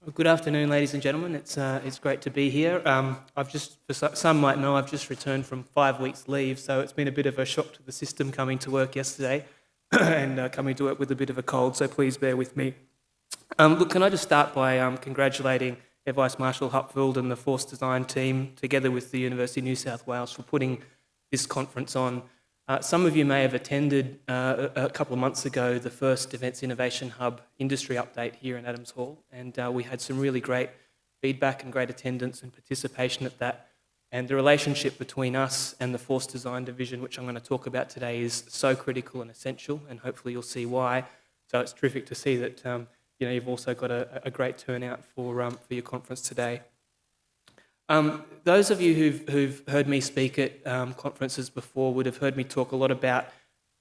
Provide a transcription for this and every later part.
Well, good afternoon, ladies and gentlemen. It's great to be here. Some might know, I've just returned from 5 weeks leave, so it's been a bit of a shock to the system coming to work yesterday and coming to work with a bit of a cold, so please bear with me. Look, can I just start by congratulating Air Vice Marshal Hupfield and the Force Design team, together with the University of New South Wales, for putting this conference on. Some of you may have attended a couple of months ago the first Defence Innovation Hub industry update here in Adams Hall, and we had some really great feedback and great attendance and participation at that. And the relationship between us and the Force Design Division, which I'm going to talk about today, is so critical and essential, and hopefully you'll see why. So it's terrific to see that you've also got a great turnout for your conference today. Those of you who've heard me speak at conferences before would have heard me talk a lot about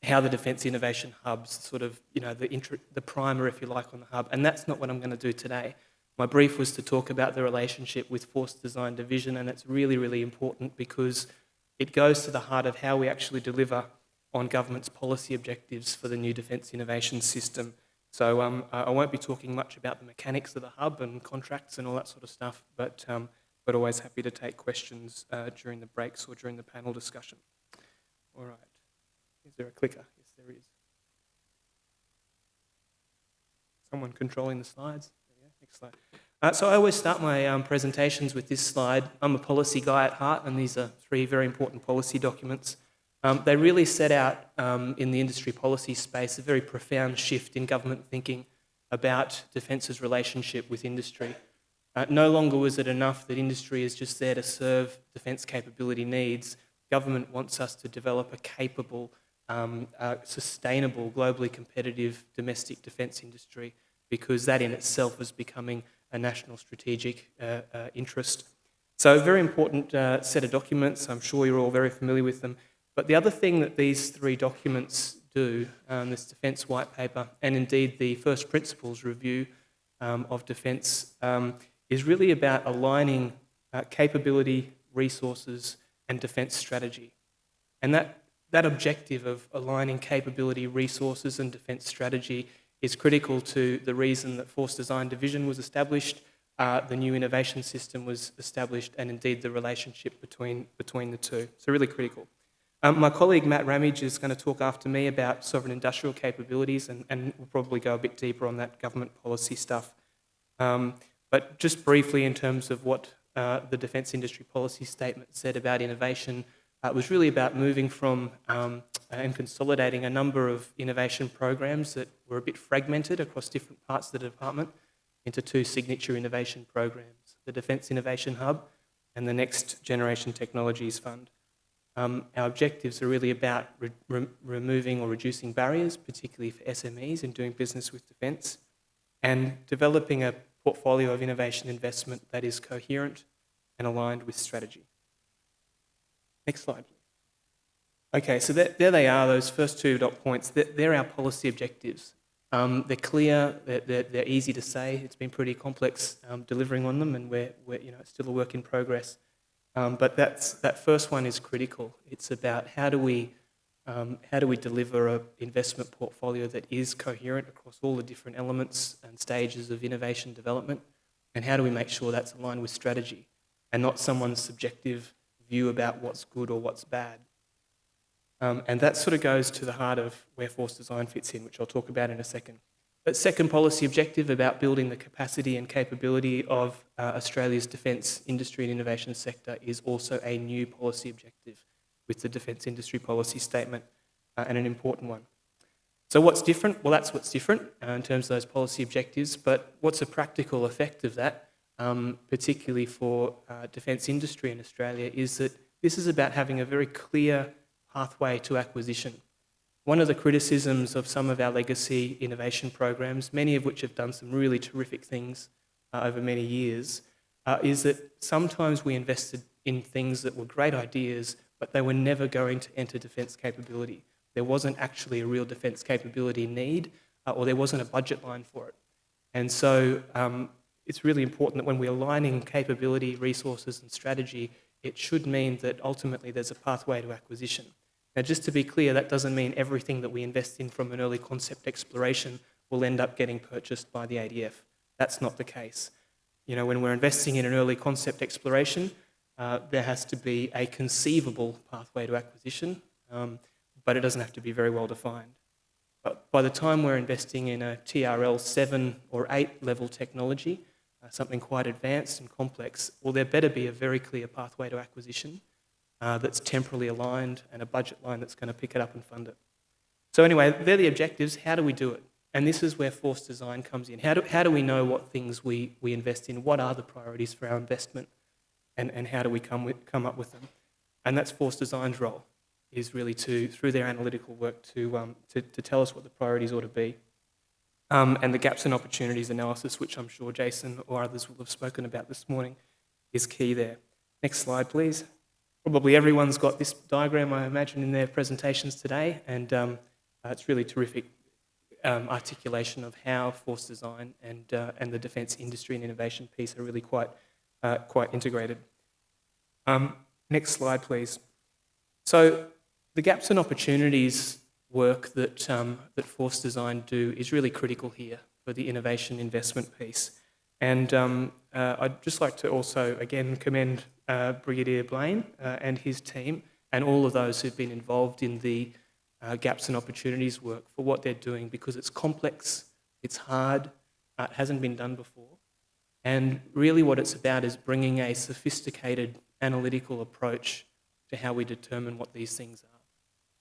how the Defence Innovation Hub's sort of, the primer, if you like, on the hub, and that's not what I'm going to do today. My brief was to talk about the relationship with Force Design Division, and it's really, really important because it goes to the heart of how we actually deliver on government's policy objectives for the new Defence Innovation System. So I won't be talking much about the mechanics of the hub and contracts and all that sort of stuff, but always happy to take questions during the breaks or during the panel discussion. All right. Is there a clicker? Yes, there is. Someone controlling the slides? There we go. Next slide. So I always start my presentations with this slide. I'm a policy guy at heart, and these are 3 very important policy documents. They really set out in the industry policy space a very profound shift in government thinking about defence's relationship with industry. No longer was it enough that industry is just there to serve defence capability needs. Government wants us to develop a capable, sustainable, globally competitive domestic defence industry, because that in itself is becoming a national strategic interest. So a very important set of documents. I'm sure you're all very familiar with them. But the other thing that these 3 documents do, this Defence White Paper and indeed the First Principles Review of Defence, is really about aligning capability, resources, and defence strategy. And that objective of aligning capability, resources, and defence strategy is critical to the reason that Force Design Division was established, the new innovation system was established, and indeed the relationship between the two. So really critical. My colleague Matt Ramage is going to talk after me about sovereign industrial capabilities, and we'll probably go a bit deeper on that government policy stuff. But just briefly, in terms of what the Defence Industry Policy Statement said about innovation, it was really about moving from and consolidating a number of innovation programs that were a bit fragmented across different parts of the department into 2 signature innovation programs, the Defence Innovation Hub and the Next Generation Technologies Fund. Our objectives are really about removing or reducing barriers, particularly for SMEs in doing business with defence, and developing a portfolio of innovation investment that is coherent and aligned with strategy. Next slide, please. Okay, so there they are, those first 2 dot points. They're our policy objectives. They're clear, they're easy to say. It's been pretty complex delivering on them, and we're it's still a work in progress. But that first one is critical. It's about how do we deliver an investment portfolio that is coherent across all the different elements and stages of innovation development, and how do we make sure that's aligned with strategy and not someone's subjective view about what's good or what's bad. And that sort of goes to the heart of where Force Design fits in, which I'll talk about in a second. But second policy objective about building the capacity and capability of Australia's defence industry and innovation sector is also a new policy objective with the Defence Industry Policy Statement, and an important one. So what's different? Well, that's what's different in terms of those policy objectives, but what's a practical effect of that, particularly for defence industry in Australia, is that this is about having a very clear pathway to acquisition. One of the criticisms of some of our legacy innovation programs, many of which have done some really terrific things over many years, is that sometimes we invested in things that were great ideas, but they were never going to enter defence capability. There wasn't actually a real defence capability need, or there wasn't a budget line for it. And so it's really important that when we're aligning capability, resources and strategy, it should mean that ultimately there's a pathway to acquisition. Now, just to be clear, that doesn't mean everything that we invest in from an early concept exploration will end up getting purchased by the ADF. That's not the case. when we're investing in an early concept exploration, there has to be a conceivable pathway to acquisition, but it doesn't have to be very well defined. But by the time we're investing in a TRL 7 or 8 level technology, something quite advanced and complex, well, there better be a very clear pathway to acquisition that's temporally aligned and a budget line that's going to pick it up and fund it. So anyway, they're the objectives. How do we do it? And this is where force design comes in. How do we know what things we invest in? What are the priorities for our investment? And how do we come up with them? And that's force design's role, is really through their analytical work, to tell us what the priorities ought to be. And the gaps and opportunities analysis, which I'm sure Jason or others will have spoken about this morning, is key there. Next slide, please. Probably everyone's got this diagram, I imagine, in their presentations today, and it's really terrific articulation of how force design and the defence industry and innovation piece are really quite integrated. Next slide, please. So the gaps and opportunities work that force design do is really critical here for the innovation investment piece. And I'd just like to also, again, commend Brigadier Blaine and his team and all of those who've been involved in the gaps and opportunities work for what they're doing, because it's complex, it's hard, it hasn't been done before. And really what it's about is bringing a sophisticated analytical approach to how we determine what these things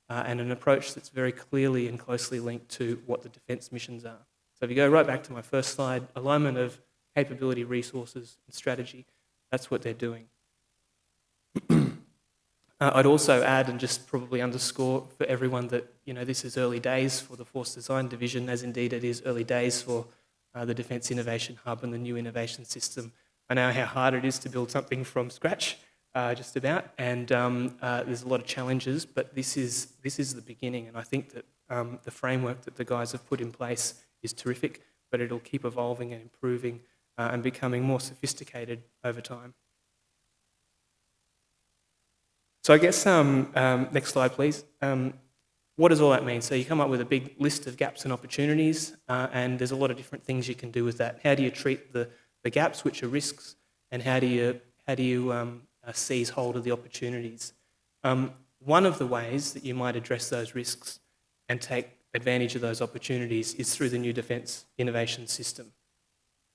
are, and an approach that's very clearly and closely linked to what the defence missions are. So if you go right back to my first slide, alignment of capability, resources and strategy, that's what they're doing. I'd also add and just probably underscore for everyone that this is early days for the Force Design Division, as indeed it is early days for the Defence Innovation Hub and the new innovation system. I know how hard it is to build something from scratch, just about, and there's a lot of challenges, but this is the beginning, and I think that the framework that the guys have put in place is terrific, but it'll keep evolving and improving and becoming more sophisticated over time. So I guess, next slide please. What does all that mean? So you come up with a big list of gaps and opportunities, and there's a lot of different things you can do with that. How do you treat the gaps, which are risks, and how do you seize hold of the opportunities? One of the ways that you might address those risks and take advantage of those opportunities is through the new Defence Innovation System.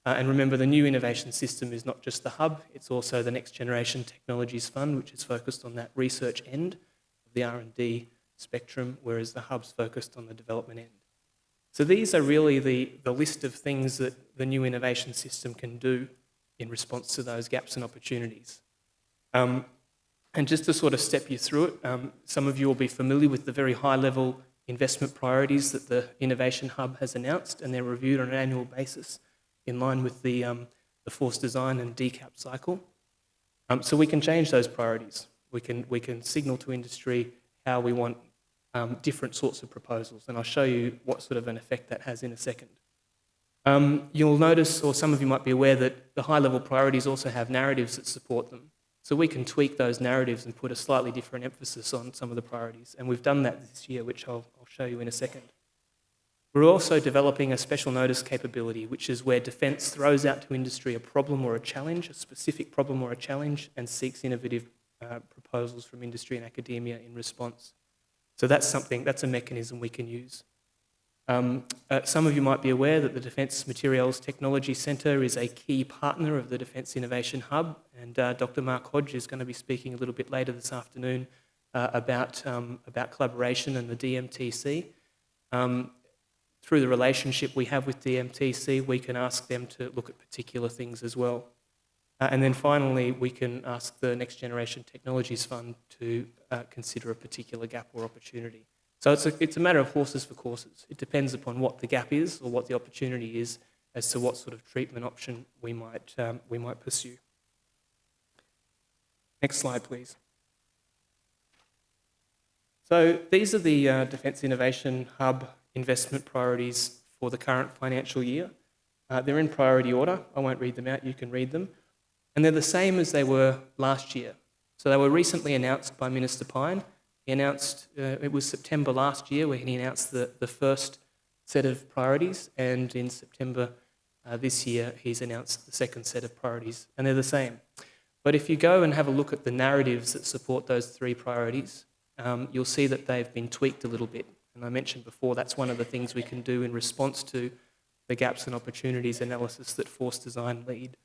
And remember, the new innovation system is not just the hub, it's also the Next Generation Technologies Fund, which is focused on that research end of the R&D spectrum, whereas the hub's focused on the development end. So these are really the list of things that the new innovation system can do in response to those gaps and opportunities. And just to sort of step you through it, some of you will be familiar with the very high-level investment priorities that the Innovation Hub has announced, and they're reviewed on an annual basis in line with the Force Design and DCAP cycle. So we can change those priorities. We can signal to industry how we want different sorts of proposals, and I'll show you what sort of an effect that has in a second. You'll notice, or some of you might be aware, that the high-level priorities also have narratives that support them. So we can tweak those narratives and put a slightly different emphasis on some of the priorities, and we've done that this year, which I'll show you in a second. We're also developing a special notice capability, which is where defence throws out to industry a problem or a challenge, a specific problem or a challenge, and seeks innovative proposals from industry and academia in response. So that's a mechanism we can use. Some of you might be aware that the Defence Materials Technology Centre is a key partner of the Defence Innovation Hub, and Dr. Mark Hodge is going to be speaking a little bit later this afternoon about collaboration and the DMTC. Through the relationship we have with DMTC, we can ask them to look at particular things as well. And then finally, we can ask the Next Generation Technologies Fund to consider a particular gap or opportunity. So it's a matter of horses for courses. It depends upon what the gap is or what the opportunity is as to what sort of treatment option we might pursue. Next slide, please. So these are the Defence Innovation Hub investment priorities for the current financial year. They're in priority order. I won't read them out, you can read them. And they're the same as they were last year. So they were recently announced by Minister Pyne. He announced, it was September last year when he announced the first set of priorities, and in September This year, he's announced the second set of priorities, and they're the same. But if you go and have a look at the narratives that support those three priorities, you'll see that they've been tweaked a little bit. And I mentioned before, that's one of the things we can do in response to the gaps and opportunities analysis that Force Design lead.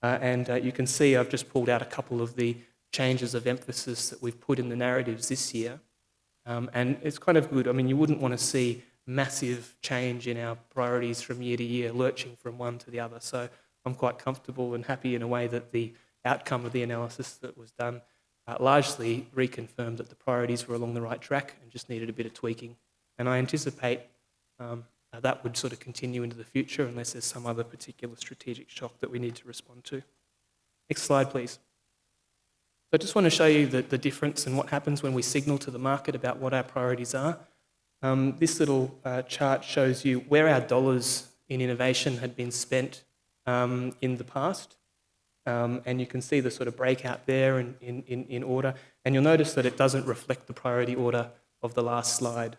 You can see I've just pulled out a couple of the changes of emphasis that we've put in the narratives this year. And it's kind of good. I mean, you wouldn't want to see massive change in our priorities from year to year, lurching from one to the other. So I'm quite comfortable and happy in a way that the outcome of the analysis that was done largely reconfirmed that the priorities were along the right track and just needed a bit of tweaking. And I anticipate that would sort of continue into the future unless there's some other particular strategic shock that we need to respond to. Next slide, please. So I just want to show you the difference and what happens when we signal to the market about what our priorities are. This little chart shows you where our dollars in innovation had been spent in the past. And you can see the sort of breakout there in order. And you'll notice that it doesn't reflect the priority order of the last slide.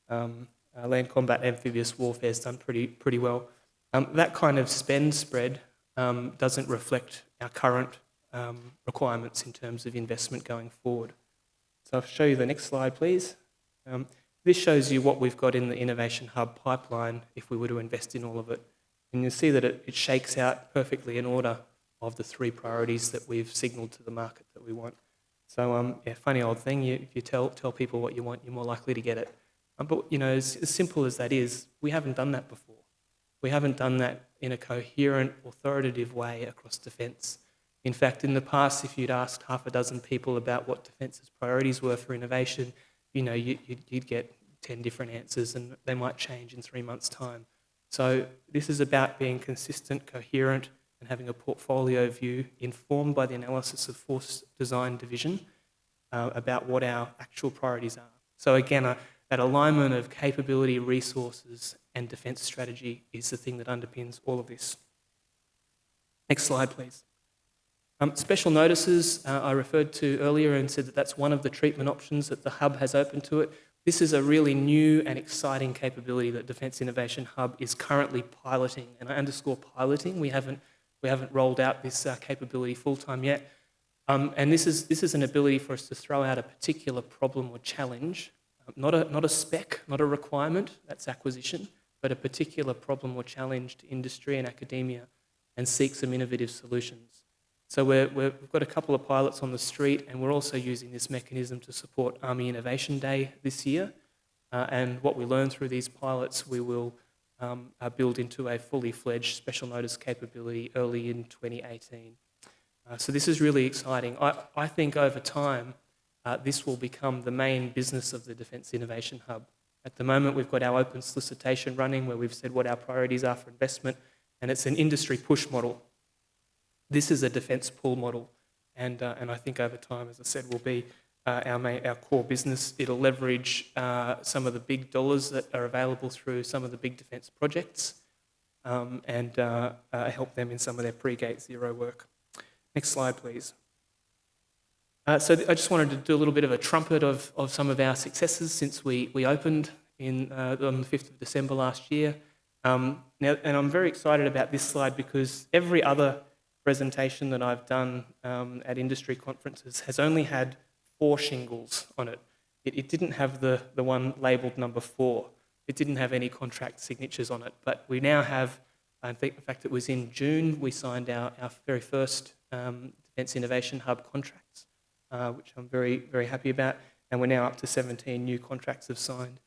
Land combat amphibious warfare has done pretty well. That kind of spend spread doesn't reflect our current requirements in terms of investment going forward. So I'll show you the next slide, please. This shows you what we've got in the Innovation Hub pipeline if we were to invest in all of it. And you'll see that it shakes out perfectly in order of the three priorities that we've signalled to the market that we want. So, yeah, funny old thing, if you tell people what you want, you're more likely to get it. But, you know, as simple as that is, we haven't done that before. We haven't done that in a coherent, authoritative way across defence. In fact, in the past, if you'd asked half a dozen people about what Defence's priorities were for innovation, you know, you'd get 10 different answers, and they might change in 3 months' time. So this is about being consistent, coherent, and having a portfolio view informed by the analysis of Force Design Division about what our actual priorities are. So again, that alignment of capability, resources, and defence strategy is the thing that underpins all of this. Next slide, please. Special notices I referred to earlier and said that that's one of the treatment options that the Hub has open to it. This is a really new and exciting capability that Defence Innovation Hub is currently piloting, and I underscore piloting. We haven't rolled out this capability full-time yet. And this is an ability for us to throw out a particular problem or challenge, not a spec, not a requirement, that's acquisition, but a particular problem or challenge to industry and academia, and seek some innovative solutions. So we've got a couple of pilots on the street, and we're also using this mechanism to support Army Innovation Day this year. And what we learn through these pilots, we will build into a fully fledged special notice capability early in 2018. So this is really exciting. I think over time, this will become the main business of the Defence Innovation Hub. At the moment, we've got our open solicitation running where we've said what our priorities are for investment, and it's an industry push model. This is a defence pull model, and I think over time, as I said, will be our core business. It'll leverage some of the big dollars that are available through some of the big defence projects and help them in some of their pre-Gate Zero work. Next slide, please. So I just wanted to do a little bit of a trumpet of some of our successes since we opened on the 5th of December last year. And I'm very excited about this slide because every other presentation that I've done at industry conferences has only had 4 shingles on it. It didn't have the one labelled number 4. It didn't have any contract signatures on it. But we now have, I think, in fact, it was in June, we signed our very first Defence Innovation Hub contracts, which I'm very, very happy about. And we're now up to 17 new contracts have signed,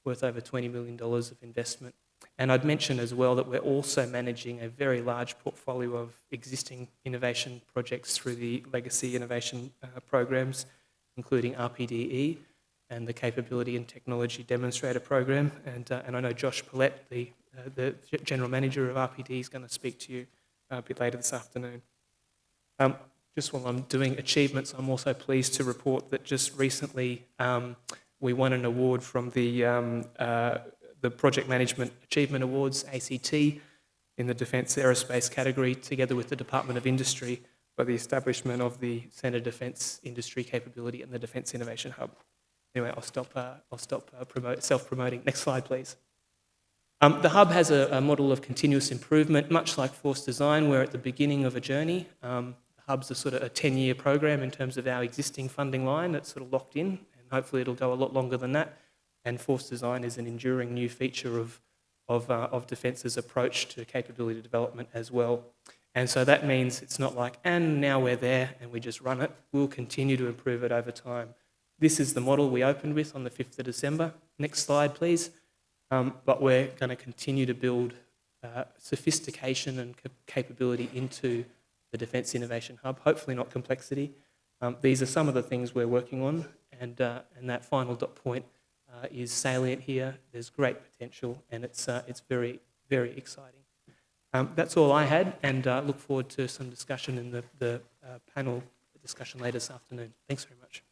worth over $20 million of investment. And I'd mention as well that we're also managing a very large portfolio of existing innovation projects through the legacy innovation programs, including RPDE and the Capability and Technology Demonstrator Program. And I know Josh Paulette, the General Manager of RPD, is going to speak to you a bit later this afternoon. Just while I'm doing achievements, I'm also pleased to report that just recently we won an award from the Project Management Achievement Awards, ACT, in the Defence Aerospace category, together with the Department of Industry, for the establishment of the Centre Defence Industry Capability and the Defence Innovation Hub. Anyway, I'll stop self-promoting. Next slide, please. The hub has a model of continuous improvement, much like Force Design. We're at the beginning of a journey. The hub's a sort of a 10-year program in terms of our existing funding line that's sort of locked in, and hopefully it'll go a lot longer than that. And Force Design is an enduring new feature of Defence's approach to capability development as well. And so that means it's not like, and now we're there and we just run it. We'll continue to improve it over time. This is the model we opened with on the 5th of December. Next slide, please. But we're going to continue to build sophistication and capability into the Defence Innovation Hub, hopefully not complexity. These are some of the things we're working on, and that final dot point is salient here. There's great potential, and it's very, very exciting. That's all I had, and look forward to some discussion in the panel discussion later this afternoon. Thanks very much.